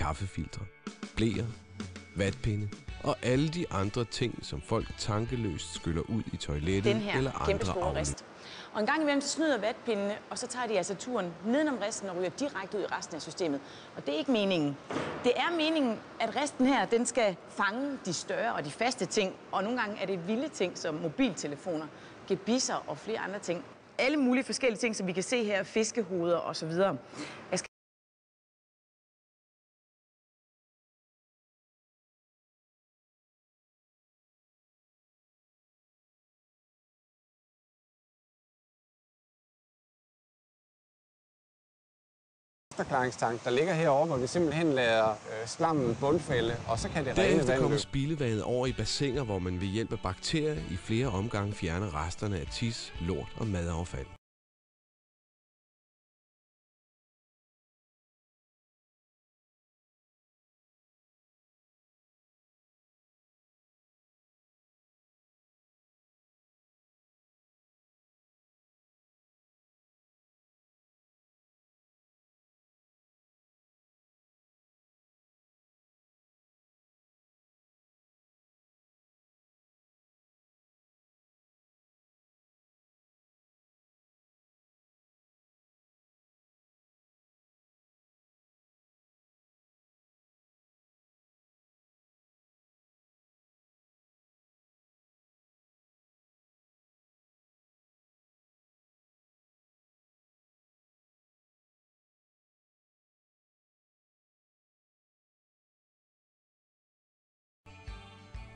kaffefiltre, bleer, vatpinde og alle de andre ting, som folk tankeløst skyller ud i toilettet eller andre afløb. Og en gang imellem så snyder vatpindene, og så tager de altså turen nedenom resten og ryger direkte ud i resten af systemet. Og det er ikke meningen. Det er meningen, at resten her, den skal fange de større og de faste ting. Og nogle gange er det vilde ting, som mobiltelefoner, gebisser og flere andre ting. Alle mulige forskellige ting, som vi kan se her, fiskehoveder osv. Efterklaringstank, der ligger herovre, hvor vi simpelthen lader slammen bundfælde, og så kan det rene vand. Derefter kommer spildevandet over i bassiner, hvor man ved hjælp af bakterier i flere omgange fjerner resterne af tis, lort og madaffald.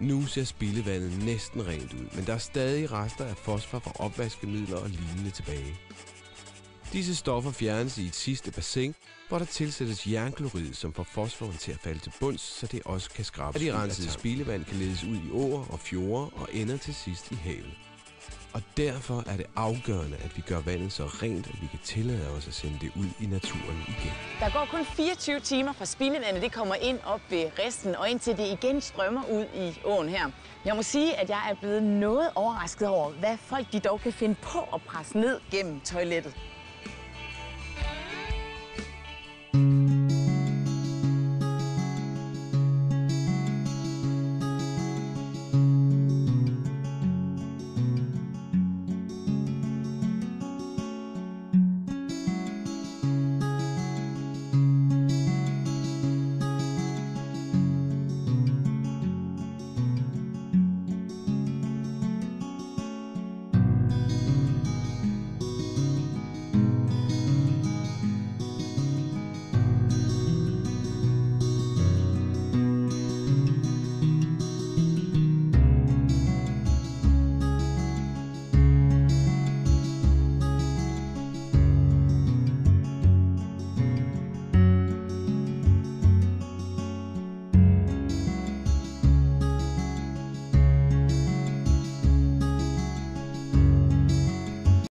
Nu ser spildevandet næsten rent ud, men der er stadig rester af fosfor fra opvaskemidler og lignende tilbage. Disse stoffer fjernes i et sidste bassin, hvor der tilsættes jernklorid, som får fosforen til at falde til bunds, så det også kan skrabes. De rensede spildevand kan ledes ud i åer og fjorde og ender til sidst i havet. Og derfor er det afgørende, at vi gør vandet så rent, at vi kan tillade os at sende det ud i naturen igen. Der går kun 24 timer fra spildevandet det kommer ind op ved resten, og indtil det igen strømmer ud i åen her. Jeg må sige, at jeg er blevet noget overrasket over, hvad folk de dog kan finde på at presse ned gennem toilettet.